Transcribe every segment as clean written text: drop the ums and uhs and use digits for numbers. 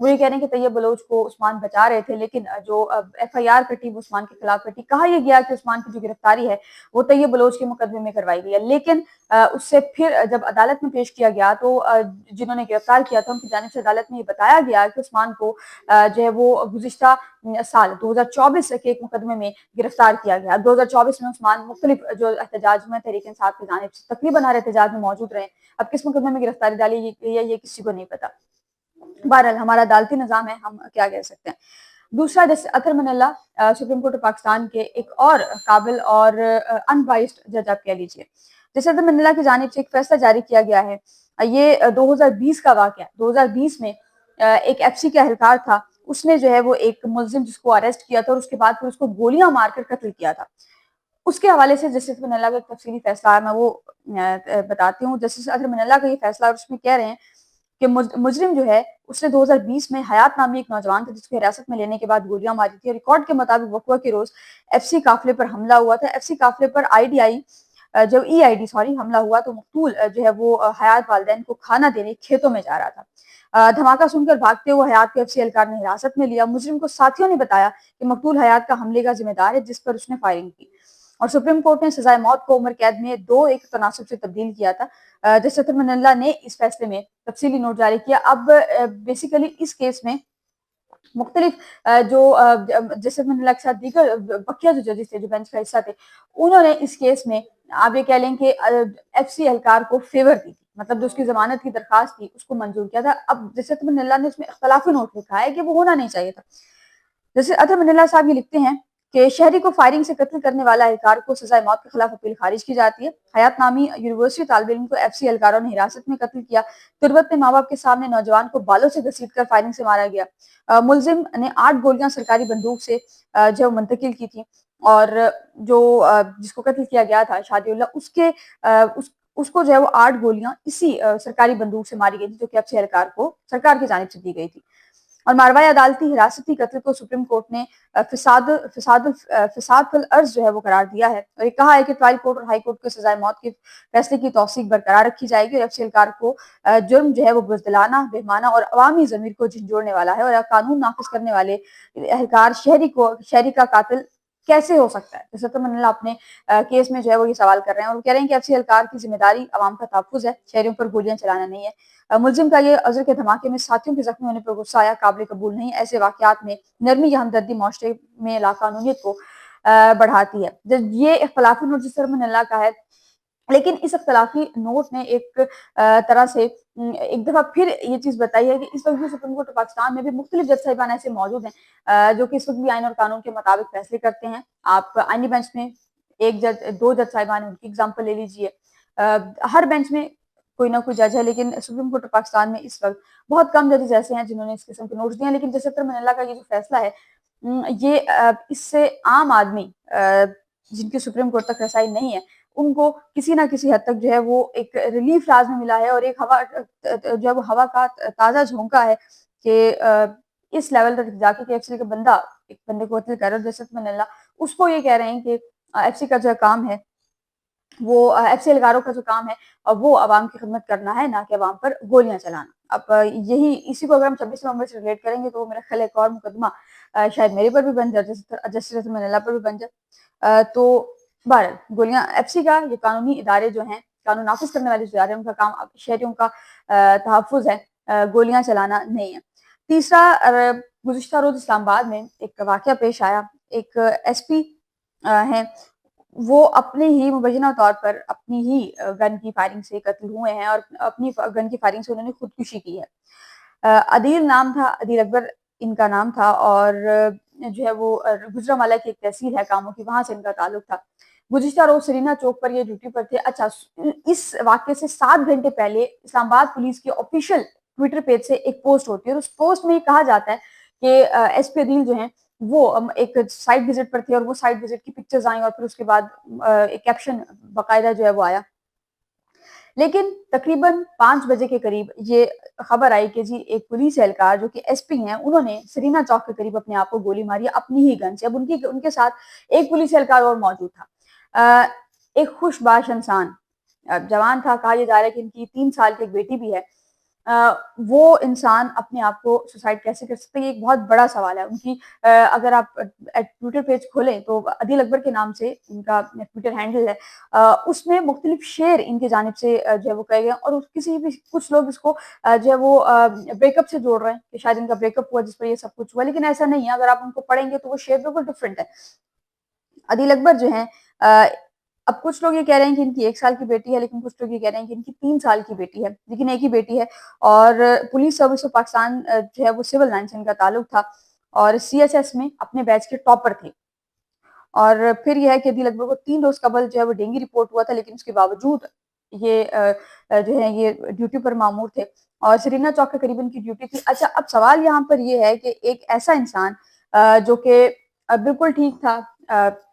وہ یہ کہہ رہے ہیں کہ طیب بلوچ کو عثمان بچا رہے تھے، لیکن جو ایف آئی آر کٹی وہ عثمان کے خلاف کٹی. کہا یہ گیا کہ عثمان کی جو گرفتاری ہے وہ طیب بلوچ کے مقدمے میں کروائی گئی ہے، لیکن اس سے پھر جب عدالت میں پیش کیا گیا تو جنہوں نے گرفتار کیا تھا ان کی جانب سے عدالت میں یہ بتایا گیا کہ عثمان کو جو ہے وہ گزشتہ سال 2024 کے ایک مقدمے میں گرفتار کیا گیا. 2024 میں عثمان مختلف جو احتجاج میں تحریک انصاف کی جانب سے تقریباً ہر احتجاج میں موجود رہے. اب کس مقدمے میں گرفتاری ڈالی گئی ہے یہ کسی کو نہیں پتا. بہرحال ہمارا عدالتی نظام ہے، ہم کیا کہہ سکتے ہیں. دوسرا جسٹس اطہر من اللہ سپریم کورٹ آف پاکستان کے ایک اور قابل اور ان بائسڈ جج آپ کہہ لیجیے. جسٹس اطہر من اللہ کی جانب سے ایک فیصلہ جاری کیا گیا ہے. یہ 2020 کا واقعہ. 2020 میں ایک ایف سی کا اہلکار تھا، اس نے جو ہے وہ ایک ملزم جس کو اریسٹ کیا تھا اور اس کے بعد پھر اس کو گولیاں مار کر قتل کیا تھا. اس کے حوالے سے جسٹس اطہر من اللہ کا ایک تفصیلی فیصلہ ہے، میں وہ بتاتی ہوں. جسٹس اطہر من اللہ کا یہ فیصلہ، اور اس میں کہہ رہے ہیں کہ مجرم جو ہے اس نے 2020 میں حیات نامی ایک نوجوان تھا جس کو حراست میں لینے کے بعد گولیاں ماری تھی. ریکارڈ کے مطابق وقوع کے روز ایف سی قافلے پر حملہ ہوا تھا. ایف سی قافلے پر جب ای آئی ڈی حملہ ہوا تو مقتول جو ہے وہ حیات والدین کو کھانا دینے کھیتوں میں جا رہا تھا. دھماکہ سن کر بھاگتے ہوئے حیات کو ایف سی اہلکار نے حراست میں لیا. مجرم کو ساتھیوں نے بتایا کہ مقتول حیات کا حملے کا ذمہ دار ہے جس پر اس نے فائرنگ کی، اور سپریم کورٹ نے سزائے موت کو عمر قید میں 2 ایک تناسب سے تبدیل کیا تھا. جسٹس اطہر من اللہ نے اس فیصلے میں تفصیلی نوٹ جاری کیا. اب بیسیکلی اس کیس میں مختلف جو جسٹس اطہر من اللہ کے ساتھ دیگر بقیہ جو ججز تھے جو بینچ کا حصہ تھے، انہوں نے اس کیس میں آپ یہ کہہ لیں کہ ایف سی اہلکار کو فیور دی، مطلب جو اس کی ضمانت کی درخواست تھی اس کو منظور کیا تھا. اب جسٹس اطہر من اللہ نے اس میں اختلافی نوٹ لکھا ہے کہ وہ ہونا نہیں چاہیے تھا. جسٹس اطہر من اللہ صاحب یہ لکھتے ہیں کہ شہری کو فائرنگ سے قتل کرنے والا اہلکار کو سزائے موت کے خلاف اپیل خارج کی جاتی ہے. حیات نامی یونیورسٹی طالب علم کو ایف سی اہلکاروں نے حراست میں قتل کیا. تربت میں ماں باپ کے سامنے نوجوان کو بالوں سے گھسیٹ کر فائرنگ سے مارا گیا. ملزم نے 8 گولیاں سرکاری بندوق سے جو منتقل کی تھی، اور جو جس کو قتل کیا گیا تھا شادی اللہ، اس کو جو ہے وہ 8 گولیاں اسی سرکاری بندوق سے ماری گئی تھی جو کہ ایف سی اہلکار کو سرکار کی جانب سے دی گئی تھی. اور ماروائے عدالتی حراستی قتل کو سپریم کورٹ نے فساد الارض جو ہے وہ قرار دیا ہے، اور یہ کہا ہے کہ ٹرائل کورٹ اور ہائی کورٹ کے سزائے موت کے فیصلے کی توثیق برقرار رکھی جائے گی. اور ایف سی اہلکار کو جرم جو ہے وہ بزدلانہ، بہمانہ اور عوامی ضمیر کو جھنجھوڑنے والا ہے، اور قانون نافذ کرنے والے اہلکار شہری کا قاتل کیسے ہو سکتا ہے. جیسے من اللہ اپنے کیس میں جو ہے وہ یہ سوال کر رہے ہیں، اور وہ کہہ رہے ہیں کہ ایف سی اہلکار کی ذمہ داری عوام کا تحفظ ہے، شہریوں پر گولیاں چلانا نہیں ہے. ملزم کا یہ عذر کے دھماکے میں ساتھیوں کے زخمی ہونے پر غصہ آیا قابل قبول نہیں. ایسے واقعات میں نرمی یا ہمدردی معاشرے میں لاقانونیت کو بڑھاتی ہے. یہ اختلافی نوٹ جس طرح من اللہ کا ہے، لیکن اس اختلافی نوٹ نے ایک طرح سے ایک دفعہ پھر یہ چیز بتائی ہے کہ اس وقت بھی سپریم کورٹ پاکستان میں بھی مختلف جج صاحبان ایسے موجود ہیں جو کہ اس وقت بھی آئین اور قانون کے مطابق فیصلے کرتے ہیں. آپ آئینی بینچ میں ایک جج 2 جج صاحبان ہیں، ان کی اگزامپل لے لیجئے. ہر بینچ میں کوئی نہ کوئی جج ہے، لیکن سپریم کورٹ پاکستان میں اس وقت بہت کم ججز ایسے ہیں جنہوں نے اس قسم کے نوٹس دیے ہیں. لیکن جیسے اطہر من اللہ کا یہ جو فیصلہ ہے، یہ اس سے عام آدمی جن کی سپریم کورٹ تک رسائی نہیں ہے، ان کو کسی نہ کسی حد تک جو ہے وہ ایک ریلیف راز میں ملا ہے، اور ایک ہوا جو ہے وہ ہوا کا تازہ جھونکا ہے کہ اس لیول تک جا کے ایف سی کا بندہ ایک بندے کو قتل کر رہا ہے. جیسے من اللہ اس کو یہ کہہ رہے ہیں کہ ایف سی کا جو کام ہے وہ ایف سی اہلکاروں کا جو کام ہے اور وہ عوام کی خدمت کرنا ہے، نہ کہ عوام پر گولیاں چلانا. اب اسی کو اگر ہم 26 نومبر سے ریلیٹ کریں گے تو میرا خیال ایک اور مقدمہ شاید میرے پر بھی بن جائے، جسٹس اطہر من اللہ پر بھی بن جائے. تو بہرحال گولیاں ایف سی کا یہ قانونی ادارے جو ہیں، قانون نافذ کرنے والے جو ادارے ہیں، ان کا کام شہریوں کا تحفظ ہے، گولیاں چلانا نہیں ہے. تیسرا، گزشتہ روز اسلام آباد میں ایک واقعہ پیش آیا. ایک ایس پی ہیں، وہ اپنے ہی مبینہ طور پر اپنی ہی گن کی فائرنگ سے قتل ہوئے ہیں، اور اپنی گن کی فائرنگ سے انہوں نے خودکشی کی ہے. عدیل نام تھا، عدیل اکبر ان کا نام تھا، اور جو ہے وہ گجرانوالہ کی ایک تحصیل ہے کاموں کی، وہاں سے ان کا تعلق تھا. گزشتہ روز سرینا چوک پر یہ ڈیوٹی پر تھے. اچھا، اس واقعے سے 7 گھنٹے پہلے اسلام آباد پولیس کے آفیشیل ٹویٹر پیج سے ایک پوسٹ ہوتی ہے، اور اس پوسٹ میں یہ کہا جاتا ہے کہ ایس پی عدیل جو ہیں وہ ایک سائٹ وزٹ پر تھے، اور وہ سائٹ وزٹ کی پکچرز آئیں، اور پھر اس کے بعد ایک کیپشن باقاعدہ جو ہے وہ آیا. لیکن تقریباً 5 بجے کے قریب یہ خبر آئی کہ جی ایک پولیس اہلکار جو کہ ایس پی ہیں، انہوں نے سرینا چوک کے قریب اپنے آپ کو گولی ماری اپنی ہی گن سے. اب ان کے ساتھ ایک پولیس اہلکار اور موجود تھا. ایک خوش باش انسان جوان تھا. کہا یہ جا رہا ہے کہ ان کی 3 سال کی ایک بیٹی بھی ہے. وہ انسان اپنے آپ کو سوسائڈ کیسے کر سکتے ہیں، یہ ایک بہت بڑا سوال ہے. ان کی اگر آپ ٹویٹر پیج کھولیں تو عدیل اکبر کے نام سے ان کا ٹویٹر ہینڈل ہے، اس میں مختلف شعر ان کی جانب سے جو ہے وہ کہے گئے، اور کسی بھی کچھ لوگ اس کو جو ہے وہ بریک اپ سے جوڑ رہے ہیں کہ شاید ان کا بریک اپ ہوا جس پر یہ سب کچھ ہوا، لیکن ایسا نہیں ہے. اگر آپ ان کو پڑھیں گے تو وہ شعر بالکل ڈفرینٹ ہے. عدیل اکبر جو ہیں اب کچھ لوگ یہ کہہ رہے ہیں کہ ان کی 1 سال کی بیٹی ہے، لیکن کچھ لوگ یہ کہہ رہے ہیں کہ ان کی 3 سال کی بیٹی ہے، لیکن ایک ہی بیٹی ہے. اور پولیس سروس آف پاکستان جو ہے وہ سول لائن سے ان کا تعلق تھا، اور سی ایس ایس میں اپنے بیچ کے ٹاپر تھے. اور پھر یہ ہے کہ عدیل اکبر کو 3 روز قبل جو ہے وہ ڈینگی رپورٹ ہوا تھا، لیکن اس کے باوجود یہ جو ہے یہ ڈیوٹی پر مامور تھے، اور سرینا چوک کے قریب ان کی ڈیوٹی تھی. اچھا، اب سوال یہاں پر یہ ہے کہ ایک ایسا انسان جو کہ بالکل ٹھیک تھا،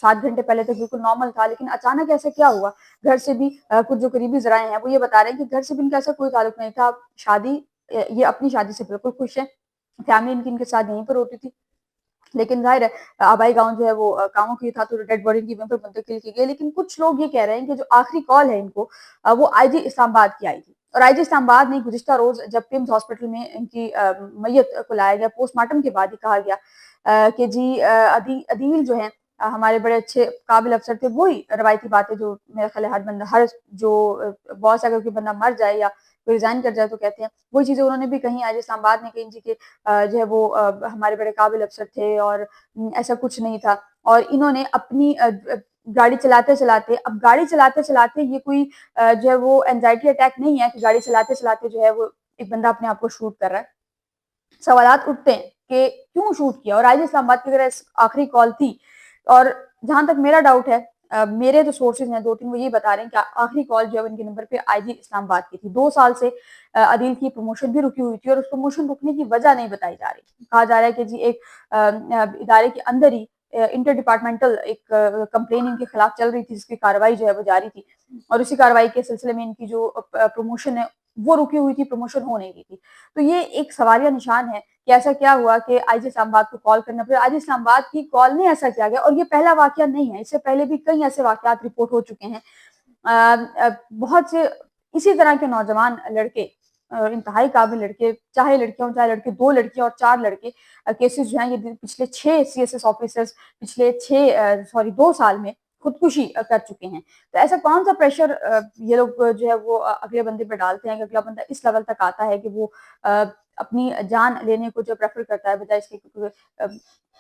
7 گھنٹے پہلے تک بالکل نارمل تھا، لیکن اچانک ایسا کیا ہوا؟ گھر سے بھی کچھ جو قریبی ذرائع ہیں وہ یہ بتا رہے ہیں کہ گھر سے بھی ان کا ایسا کوئی تعلق نہیں تھا. شادی یہ اپنی شادی سے بالکل خوش ہیں، فیملی ان کی ان کے ساتھ یہیں پر ہوتی تھی، لیکن ظاہر ہے آبائی گاؤں جو ہے وہ کاموں کی تھا تو ڈیڈ باڈی کی وہیں پر منتقل کی گئی. لیکن کچھ لوگ یہ کہہ رہے ہیں کہ جو آخری کال ہے ان کو وہ آئی جی اسلام آباد کی آئی تھی، اور آئی جی اسلام آباد نے گزشتہ روز جب پمز ہاسپٹل میں ان کی میت کو لایا گیا پوسٹ مارٹم کے بعد، یہ کہا گیا کہ جی عدیل جو ہیں ہمارے بڑے اچھے قابل افسر تھے. وہی روایتی باتیں جو میرا خیال ہے ہر جو باس اگر کوئی بندہ مر جائے یا کوئی ریزائن کر جائے تو کہتے ہیں، وہی چیزیں انہوں نے بھی کہیں. آج اسلام آباد نے کہیں جی کہ جو ہے وہ ہمارے بڑے قابل افسر تھے اور ایسا کچھ نہیں تھا. اور انہوں نے اپنی گاڑی چلاتے چلاتے، اب گاڑی چلاتے چلاتے یہ کوئی جو ہے وہ اینزائٹی اٹیک نہیں ہے کہ گاڑی چلاتے چلاتے جو ہے وہ ایک بندہ اپنے آپ کو شوٹ کر رہا ہے. سوالات اٹھتے ہیں کہ کیوں شوٹ کیا، اور آئی جی اسلام آباد کی اگر آخری کال تھی، اور جہاں تک میرا ڈاؤٹ ہے میرے جو سورسز ہیں 2-3 وہ یہ بتا رہے ہیں کہ آخری کال جو ہے ان کے نمبر پہ آئی جی اسلام آباد کی تھی. 2 سال سے عدیل کی پروموشن بھی رکی ہوئی تھی، اور اس پروموشن رکنے کی وجہ نہیں بتائی جا رہی. کہا جا رہا ہے کہ جی ایک ادارے کے اندر ہی انٹر ڈپارٹمنٹل ایک کمپلین ان کے خلاف چل رہی تھی، جس کی کارروائی جو ہے وہ جاری تھی، اور اسی کارروائی کے سلسلے میں ان کی جو پروموشن ہے وہ رکی ہوئی تھی، پروموشن ہو نہیں رہی تھی. تو یہ ایک سوالیہ نشان ہے کہ ایسا کیا ہوا کہ آئی جی اسلام آباد کو کال کرنا پڑا. آئی جی اسلام آباد کی کال میں ایسا کیا گیا، اور یہ پہلا واقعہ نہیں ہے، اس سے پہلے بھی کئی ایسے واقعات رپورٹ ہو چکے ہیں. بہت سے اسی طرح کے نوجوان لڑکے اور انتہائی قابل لڑکے، چاہے لڑکیاں چاہے لڑکے، 2 لڑکیاں اور 4 لڑکے، کیسز جو ہیں یہ پچھلے 6 سی ایس ایس آفیسرز پچھلے 2 سال میں خودکشی کر چکے ہیں. تو ایسا کون سا پریشر یہ لوگ جو ہے وہ اگلے بندے پہ ڈالتے ہیں کہ اگلا بندہ اس لیول تک آتا ہے کہ وہ اپنی جان لینے کو جو پریفر کرتا ہے بجائے اس کے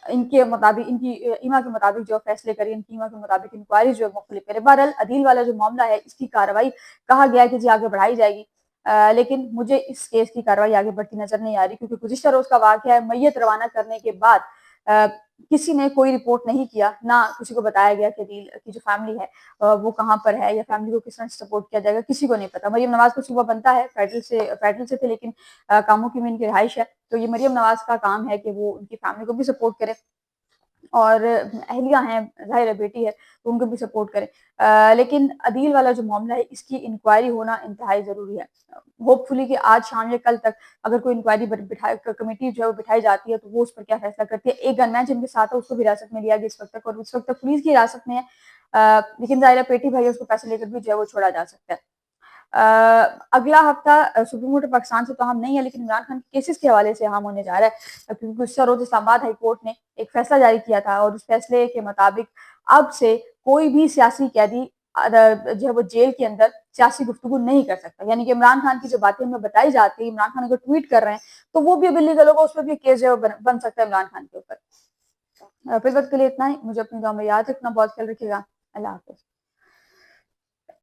ان کے مطابق، ان کی ایما کے مطابق جو فیصلے کرے، ان کی ایما کے مطابق انکوائری جو ہے مختلف کرے. بہرحال عدیل والا جو معاملہ ہے اس کی کارروائی کہا گیا ہے کہ جی آگے بڑھائی جائے گی، لیکن مجھے اس کیس کی کارروائی آگے بڑھتی نظر نہیں آ رہی، کیونکہ گزشتہ روز کا واقعہ ہے. میت روانہ کرنے کے بعد کسی نے کوئی رپورٹ نہیں کیا، نہ کسی کو بتایا گیا کہ عدیل کی جو فیملی ہے وہ کہاں پر ہے، یا فیملی کو کس طرح سپورٹ کیا جائے گا، کسی کو نہیں پتا. مریم نواز کو صبح بنتا ہے فیڈرل سے تھے، لیکن کاموں کی میں ان کی رہائش ہے، تو یہ مریم نواز کا کام ہے کہ وہ ان کی فیملی کو بھی سپورٹ کرے، اور اہلیہ ہیں، ظاہر ہے بیٹی ہے تو ان کو بھی سپورٹ کریں. لیکن عدیل والا جو معاملہ ہے اس کی انکوائری ہونا انتہائی ضروری ہے. ہوپ فلی کہ آج شام یا کل تک اگر کوئی انکوائری کمیٹی جو ہے وہ بٹھائی جاتی ہے تو وہ اس پر کیا فیصلہ کرتی ہے. ایک گن مین جن کے ساتھ ہے اس کو بھی حراست میں لیا گیا اس وقت تک، اور اس وقت تک پولیس کی حراست میں ہے، لیکن ظاہر ہے پیٹی بھائی اس کو پیسے لے کر بھی جو ہے وہ چھوڑا جا سکتا ہے. اگلا ہفتہ سپریم کورٹ پاکستان سے تو اہم نہیں ہے، لیکن عمران خان کے کیسز کے حوالے سے اہم ہونے جا رہا ہے، کیونکہ گزشتہ روز اسلام آباد ہائی کورٹ نے ایک فیصلہ جاری کیا تھا، اور اس فیصلے کے مطابق اب سے کوئی بھی سیاسی قیدی جو ہے وہ جیل کے اندر سیاسی گفتگو نہیں کر سکتا. یعنی کہ عمران خان کی جو باتیں ہمیں بتائی جاتی ہیں، عمران خان اگر ٹویٹ کر رہے ہیں تو وہ بھی اب لیگل ہوگا، اس پہ بھی کیس جو ہے بن سکتا ہے عمران خان کے اوپر. پھر وقت کے لیے اتنا ہی. مجھے اپنی دعا میں یاد رکھنا، بہت خیال رکھیے گا. اللہ حافظ.